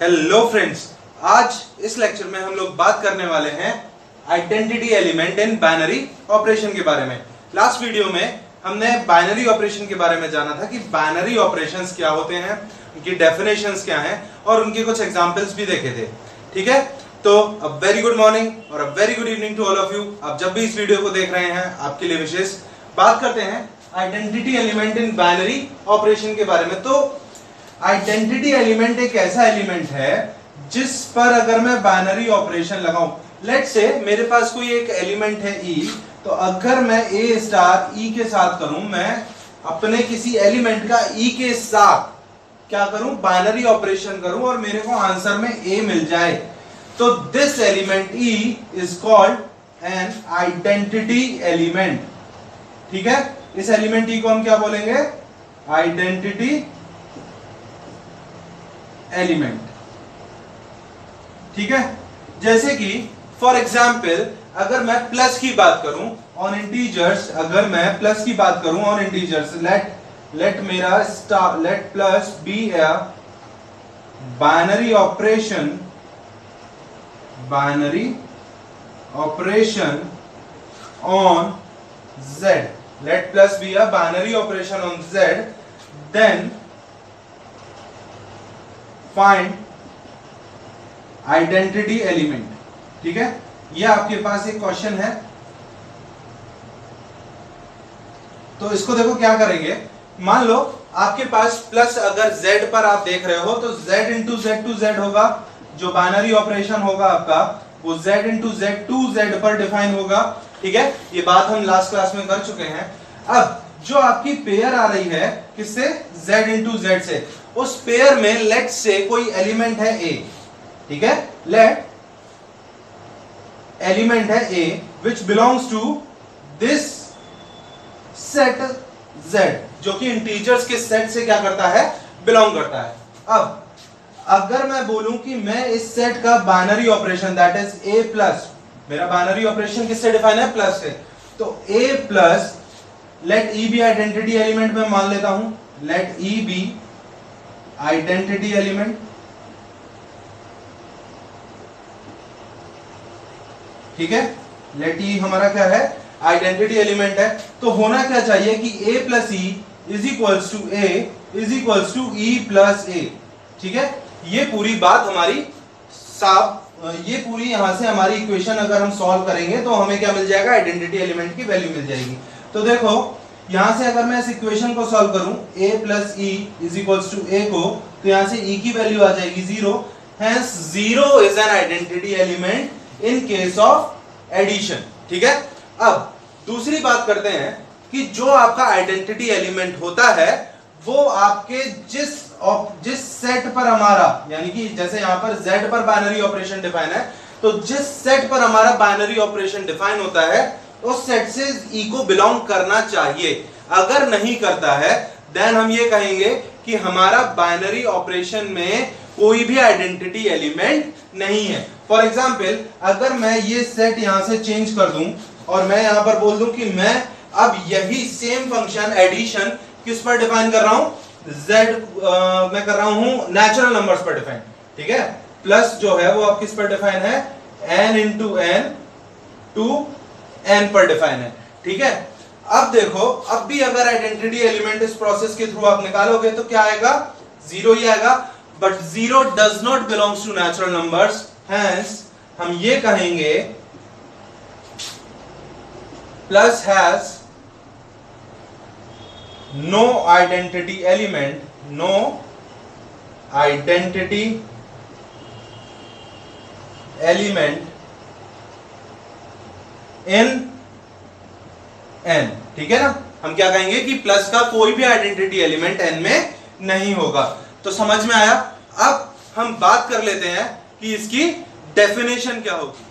Hello friends, आज इस lecture में हम लोग बात करने वाले हैं identity element in binary operation के बारे में। लास्ट वीडियो में हमने बाइनरी ऑपरेशन के बारे में जाना था कि बाइनरी ऑपरेशंस क्या होते हैं, उनकी डेफिनेशंस क्या हैं और उनके कुछ एग्जांपल्स भी देखे थे। ठीक है, तो अ वेरी गुड मॉर्निंग और a very good evening to all of you. आप जब भी इस वीडियो को देख रहे हैं आपके लिए विशेष बात करते हैं identity element in binary operation के बारे में। तो आइडेंटिटी एलिमेंट एक ऐसा एलिमेंट है जिस पर अगर मैं बाइनरी ऑपरेशन लगाऊं, लेट्स से मेरे पास कोई एक एलिमेंट है ई, तो अगर मैं ए स्टार ई के साथ करूं, मैं अपने किसी एलिमेंट का ई के साथ क्या करूं, बाइनरी ऑपरेशन करूं और मेरे को आंसर में ए मिल जाए, तो this element E is called an identity element. ठीक है, इस एलिमेंट ई को हम क्या बोलेंगे, आइडेंटिटी एलिमेंट। ठीक है, जैसे कि फॉर एग्जाम्पल अगर मैं प्लस की बात करूं ऑन इंटीजर्स, अगर मैं प्लस की बात करूं ऑन इंटीजर्स, लेट मेरा star, late plus B a binary operation on z, let plus be a binary operation on z, then find identity element। ठीक है, ये आपके पास एक क्वेश्चन है, तो इसको देखो क्या करेंगे। मान लो आपके पास प्लस अगर z पर आप देख रहे हो तो z into Z to Z होगा, जो बाइनरी ऑपरेशन होगा आपका वो z into Z to Z पर डिफाइन होगा। ठीक है, ये बात हम लास्ट क्लास में कर चुके हैं। अब जो आपकी पेयर आ रही है किससे, z इंटू जेड से, उस पेयर में लेट से कोई एलिमेंट है a। ठीक है, लेट एलिमेंट है a which belongs to this set z, जो कि इंटीजर्स के सेट से क्या करता है, बिलोंग करता है। अब अगर मैं बोलूं कि मैं इस सेट का binary operation that is a plus, मेरा बाइनरी ऑपरेशन किससे डिफाइन है, प्लस से, तो a plus let e be identity element में मान लेता हूं, let e be identity element. ठीक है, लेट e हमारा क्या है, आइडेंटिटी एलिमेंट है। तो होना क्या चाहिए कि a plus E is equals to a is equals to e plus a। ठीक है, ये पूरी बात हमारी साफ, ये पूरी यहां से हमारी इक्वेशन अगर हम सॉल्व करेंगे तो हमें क्या मिल जाएगा, आइडेंटिटी एलिमेंट की वैल्यू मिल जाएगी। तो देखो यहां से अगर मैं इस इक्वेशन को सॉल्व करूं a plus E is equals to a को, तो यहां से e की वैल्यू आ जाएगी 0, hence 0 is an identity element in case of addition. ठीक है, अब दूसरी बात करते हैं कि जो आपका आइडेंटिटी एलिमेंट होता है वो आपके जिस सेट पर हमारा, यानी कि जैसे यहां पर z पर बाइनरी ऑपरेशन डिफाइन है, तो जिस सेट पर हमारा बाइनरी ऑपरेशन डिफाइन होता है उस सेट से e को बिलोंग करना चाहिए। अगर नहीं करता है देन हम ये कहेंगे कि हमारा बाइनरी ऑपरेशन में कोई भी आइडेंटिटी एलिमेंट नहीं है। फॉर एग्जाम्पल अगर मैं ये सेट यहां से चेंज कर दूं और मैं यहां पर बोल दूं कि मैं अब यही सेम फंक्शन एडिशन किस पर डिफाइन कर रहा हूं, मैं कर रहा हूं नेचुरल नंबर्स पर डिफाइन। ठीक है, प्लस जो है वो अब किस पर डिफाइन है, n into n to n पर डिफाइन है। ठीक है, अब देखो अब भी अगर आइडेंटिटी एलिमेंट इस प्रोसेस के थ्रू आप निकालोगे तो क्या आएगा, 0 ही आएगा, but 0 does not belongs to natural numbers, hence हम ये कहेंगे plus has no identity element, no identity element in n। ठीक है ना, हम क्या कहेंगे कि प्लस का कोई भी आइडेंटिटी एलिमेंट n में नहीं होगा। तो समझ में आया। अब हम बात कर लेते हैं कि इसकी डेफिनेशन क्या होगी।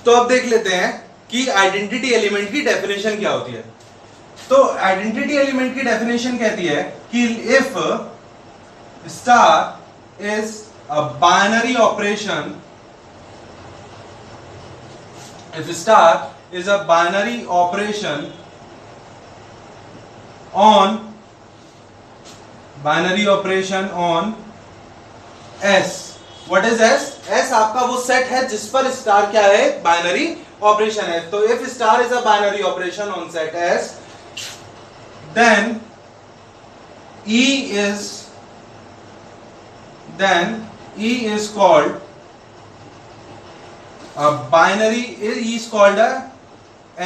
तो अब देख लेते हैं कि आइडेंटिटी एलिमेंट की डेफिनेशन क्या होती है। तो आइडेंटिटी एलिमेंट की डेफिनेशन कहती है कि if star is a binary operation, if star is a binary operation on binary operation on S, what is S? S आपका वो सेट है जिस पर स्टार क्या है? बाइनरी ऑपरेशन है। तो if star is a binary operation on set S, then E is called a binary, E is called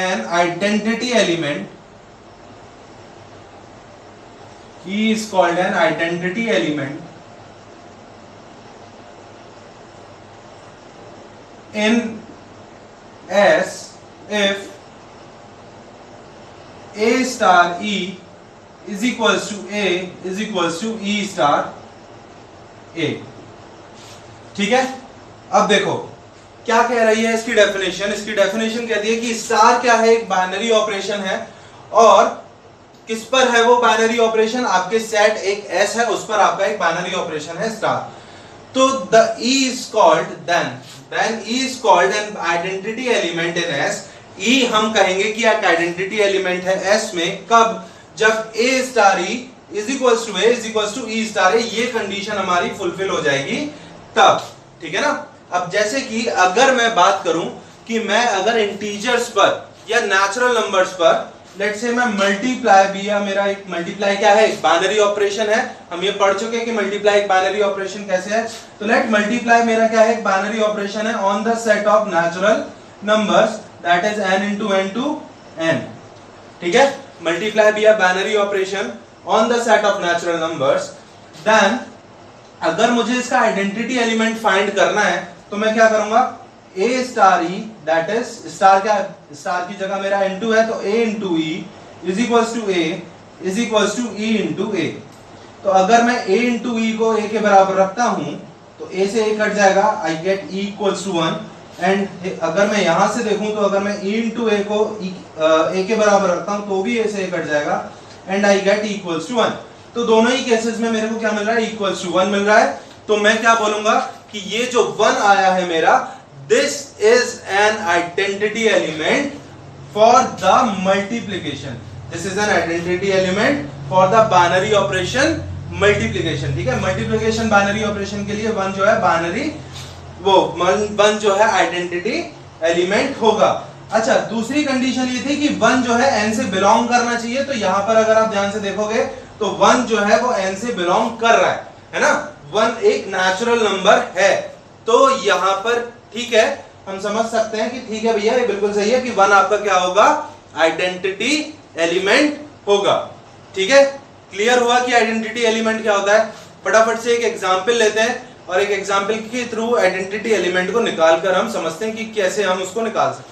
an identity element. E is called an identity element in S if A star E is equals to A is equals to E star A। ठीक है, अब देखो क्या कह रही है इसकी definition. इसकी डेफिनेशन कहती है कि स्टार क्या है? एक बाइनरी ऑपरेशन है, और किस पर है वो बाइनरी ऑपरेशन? आपके सेट एक एस है, उस पर आपका एक बाइनरी ऑपरेशन है स्टार। तो the E is called then E is called an identity element in S। E हम कहेंगे कि एक आइडेंटिटी एलिमेंट है S में, कब? जब A star E is equals to A is equals to E star A, ये कंडीशन हमारी फुलफिल हो जाएगी तब। ठीक है ना। अब जैसे कि अगर मैं बात करूं कि मैं अगर इंटीजर्स पर या नेचुरल नंबर्स पर, लेट्स से मैं मल्टीप्लाई भी, या मेरा एक मल्टीप्लाई क्या है? एक बाइनरी ऑपरेशन है। हम ये पढ़ चुके हैं कि मल्टीप्लाई एक बाइनरी ऑपरेशन कैसे है। तो लेट मल्टीप्लाई मेरा क्या है? एक बाइनरी ऑपरेशन है on the set of natural numbers that is n into n to n। ठीक है, मल्टीप्लाई भी है binary operation on the set of natural numbers. Then अगर मुझे इसका आइडेंटिटी एलिमेंट फाइंड करना है तो मैं क्या करूंगा? A star E, that is star क्या? स्टार की जगह मेरा n2 है, तो A into E is equals to A is equals to E into A। तो अगर मैं A into E को A के बराबर रखता हूं तो A से A कट जाएगा, I get E equals to 1। And अगर मैं यहां से देखूं तो अगर मैं E into A को A के बराबर रखता हूं तो भी A से A कट जाएगा, and I get E equals to 1। तो दोनों ही केसेस में मेरे को क्या मिल रहा है? इक्वल्स टू 1 मिल रहा है। तो मैं क्या बोलूंगा कि ये जो 1 आया है मेरा, this is an identity element for the multiplication. This is an identity element for the binary operation multiplication. ठीक है, मल्टीप्लिकेशन बाइनरी ऑपरेशन के लिए 1 जो है बाइनरी, वो 1 जो है आइडेंटिटी एलिमेंट होगा। अच्छा, दूसरी कंडीशन ये थी कि 1 जो है n से बिलोंग करना चाहिए। तो यहां पर अगर आप ध्यान से देखोगे तो 1 जो है वो n से बिलोंग कर रहा है ना। 1 एक नेचुरल नंबर है, तो यहां पर ठीक है, हम समझ सकते हैं कि ठीक है भैया, ये बिल्कुल सही है कि 1 आपका क्या होगा? आइडेंटिटी एलिमेंट होगा। ठीक है, क्लियर हुआ कि आइडेंटिटी एलिमेंट क्या होता है। फटाफट से एक एग्जांपल लेते हैं और एक एग्जांपल के थ्रू आइडेंटिटी एलिमेंट को निकालकर हम समझते हैं कि कैसे हम उसको निकाल सकते।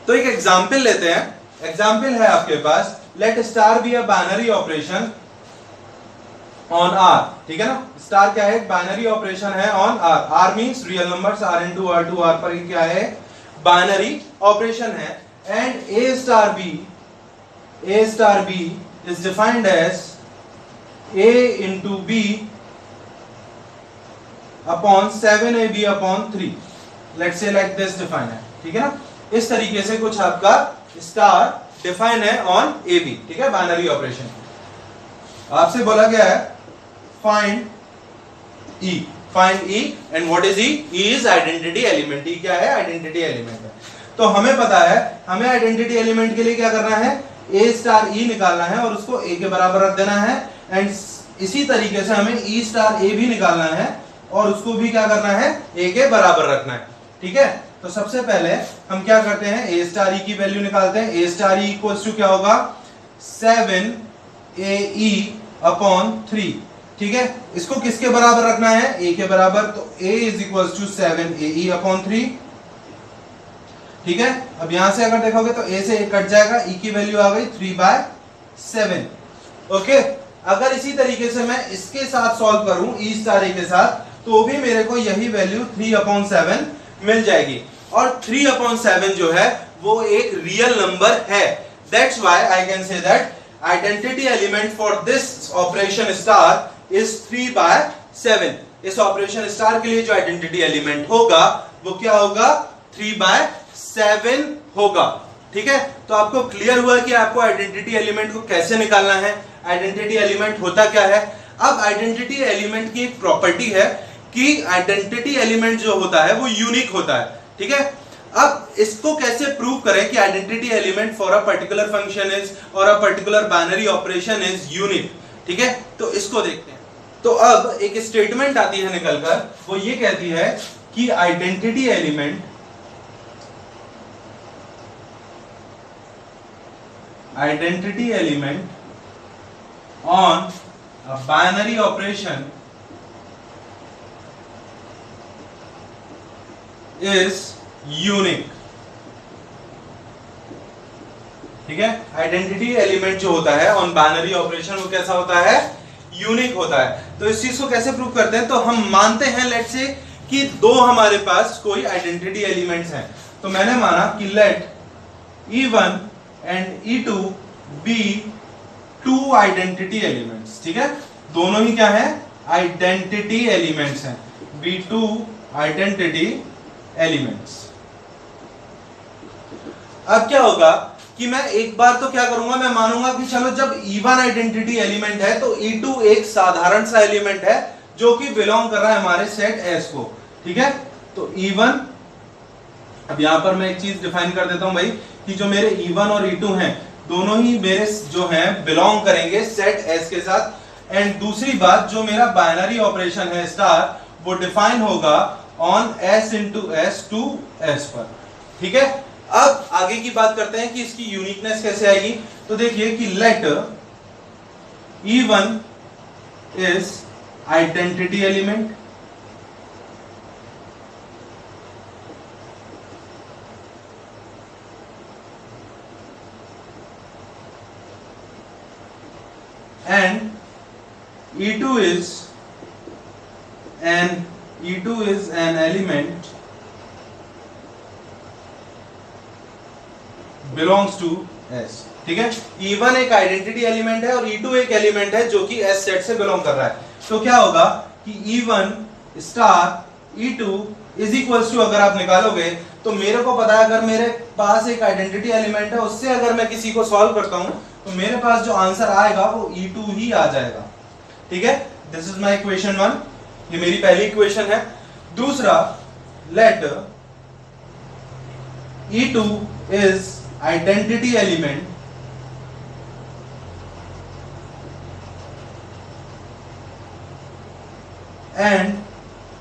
तो एक एग्जांपल लेते हैं। एग्जांपल है आपके पास, let star be a binary operation on R। ठीक है ना, स्टार क्या है? बाइनरी ऑपरेशन है on R। R means real numbers, R into R2 R पर क्या है? बाइनरी ऑपरेशन है। And A star B is defined as A into B upon 7AB upon 3। Let's say like this define है। ठीक है ना, इस तरीके से कुछ आपका स्टार डिफाइन है ऑन AB। ठीक है, बाइनरी ऑपरेशन। आपसे बोला गया है find E and what is E? E is identity element। E क्या है? आइडेंटिटी एलिमेंट है। तो हमें पता है हमें आइडेंटिटी एलिमेंट के लिए क्या करना है? A स्टार E निकालना है और उसको A के बराबर रख देना है। एंड इसी तरीके से हमें E स्टार A भी निकालना है और उसको भी क्या करना है? A के बराबर रखना है। ठीक है, तो सबसे पहले हम क्या करते हैं? A स्टार E की वैल्यू निकालते हैं। A star E equals to क्या होगा? 7AE upon 3। ठीक है, इसको किसके बराबर रखना है? A के बराबर। तो A is equals to 7AE upon 3। ठीक है, अब यहां से अगर देखोगे तो A से A कट जाएगा, E की वैल्यू आ गई 3/7। ओके, अगर इसी तरीके से मैं इसके साथ सॉल्व करूं E स्टार A के साथ, तो भी मेरे को यही वैल्यू 3/7 मिल जाएगी। और 3/7 जो है वो एक रियल नंबर है। That's why I can say that identity element for this operation star is 3/7। इस ऑपरेशन स्टार के लिए जो आइडेंटिटी एलिमेंट होगा वो क्या होगा? 3/7 होगा। ठीक है, तो आपको क्लियर हुआ कि आपको आइडेंटिटी एलिमेंट को कैसे निकालना है। आइडेंटिटी एलिमेंट होता क्या है? अब आइडेंटिटी एलिमेंट की एक प्रॉपर्टी है कि आइडेंटिटी एलिमेंट जो होता है वो यूनिक होता है, ठीक है। अब इसको कैसे प्रूव करें कि identity element for a particular function is और a particular binary operation is unique, ठीक है। तो इसको देखते हैं। तो अब एक स्टेटमेंट आती है निकलकर, वो ये कहती है कि identity element on a binary operation is unique, ठीक है। आइडेंटिटी एलिमेंट जो होता है ऑन बाइनरी ऑपरेशन वो कैसा होता है, यूनिक होता है। तो इस चीज को कैसे प्रूव करते हैं, तो हम मानते हैं लेट्स से कि दो हमारे पास कोई आइडेंटिटी एलिमेंट्स हैं। तो मैंने माना कि let E1 and E2 be two identity elements, ठीक है। दोनों ही क्या है, आइडेंटिटी एलिमेंट्स हैं, बी टू आइडेंटिटी एलिमेंट्स। अब क्या होगा कि मैं एक बार तो क्या करूंगा, मैं मानूंगा कि चलो जब E1 आइडेंटिटी एलिमेंट है तो E2 एक साधारण सा एलिमेंट है जो कि बिलोंग कर रहा है हमारे सेट S को, ठीक है। तो E1, अब यहां पर मैं एक चीज डिफाइन कर देता हूं भाई कि जो मेरे E1 और E2 हैं दोनों ही मेरे जो हैं बिलोंग करेंगे सेट S के साथ। एंड दूसरी बात, जो मेरा बाइनरी ऑपरेशन है स्टार, वो डिफाइन होगा on S into S to S पर, ठीक है। अब आगे की बात करते हैं कि इसकी यूनिकनेस कैसे आएगी। तो देखिए कि let E1 is identity element and E2 is an element belongs to S, ठीक है। E1 एक आइडेंटिटी एलिमेंट है और E2 एक एलिमेंट है जो कि S सेट से बिलोंग कर रहा है। तो क्या होगा कि E1 star E2 is equals to, अगर आप निकालोगे तो मेरे को पता है अगर मेरे पास एक आइडेंटिटी एलिमेंट है उससे अगर मैं किसी को सॉल्व करता हूं तो मेरे पास जो आंसर आएगा वो E2 ही आ जाएगा, ठीक है। दिस इज माय इक्वेशन 1, ये मेरी पहली इक्वेशन है। दूसरा, let E2 is identity element and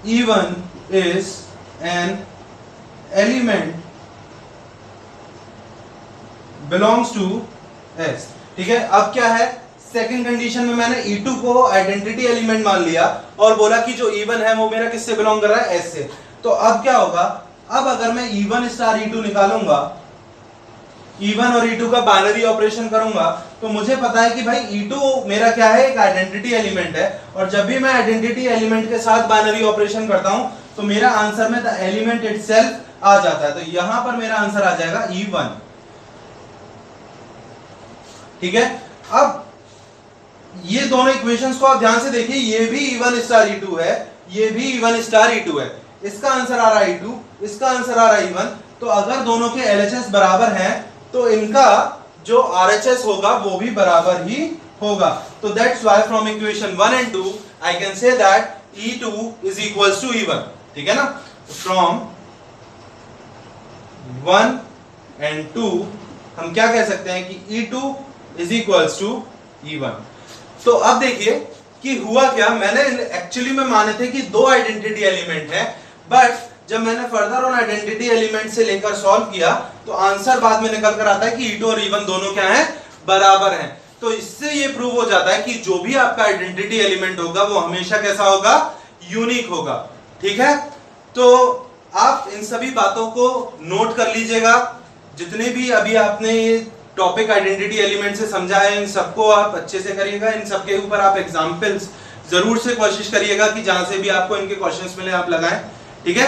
E1 is an element belongs to S, ठीक है। अब क्या है, सेकंड कंडीशन में मैंने E2 को आइडेंटिटी एलिमेंट मान लिया और बोला कि जो E1 है वो मेरा किससे बिलोंग कर रहा है, S से। तो अब क्या होगा, अब अगर मैं E1 स्टार E2 निकालूंगा, E1 और E2 का बाइनरी ऑपरेशन करूंगा, तो मुझे पता है कि भाई E2 मेरा क्या है, एक आइडेंटिटी एलिमेंट है। और जब भी मैं आइडेंटिटी एलिमेंट के साथ बाइनरी ऑपरेशन करता हूं तो मेरा आंसर में द एलिमेंट इटसेल्फ आ जाता है। तो यहां पर मेरा आंसर आ जाएगा E1, ठीक है। अब ये दोनों इक्वेशंस को आप ध्यान से देखिए, ये भी E1 स्टार E2 है, ये भी E1 स्टार E2 है। इसका आंसर आ रहा है E2, इसका आंसर आ रहा है E1। तो अगर दोनों के LHS बराबर हैं तो इनका जो RHS होगा वो भी बराबर ही होगा। तो that's why from equation 1 and 2 I can say that E2 is equals to E1, ठीक है ना। फ्रॉम 1 and 2 हम क्या कह सकते हैं कि E2 is equals to E1। तो अब देखिए कि हुआ क्या, मैंने एक्चुअली में माने थे कि दो आइडेंटिटी एलिमेंट है, बट जब मैंने फर्दर ऑन आइडेंटिटी एलिमेंट से लेकर सॉल्व किया तो आंसर बाद में निकल कर आता है कि E2 और E1 दोनों क्या हैं, बराबर हैं। तो इससे ये प्रूव हो जाता है कि जो भी आपका आइडेंटिटी एलिमेंट होगा वो हमेशा कैसा होगा, यूनिक होगा, ठीक है। तो आप इन सभी बातों को नोट कर लीजिएगा, जितने भी अभी आपने ये टॉपिक आइडेंटिटी एलिमेंट से समझा है इन सबको आप अच्छे से करिएगा। इन सबके ऊपर आप एग्जाम्पल्स जरूर से कोशिश करिएगा कि जहां से भी आपको इनके क्वेश्चंस मिले आप लगाएं, ठीक है।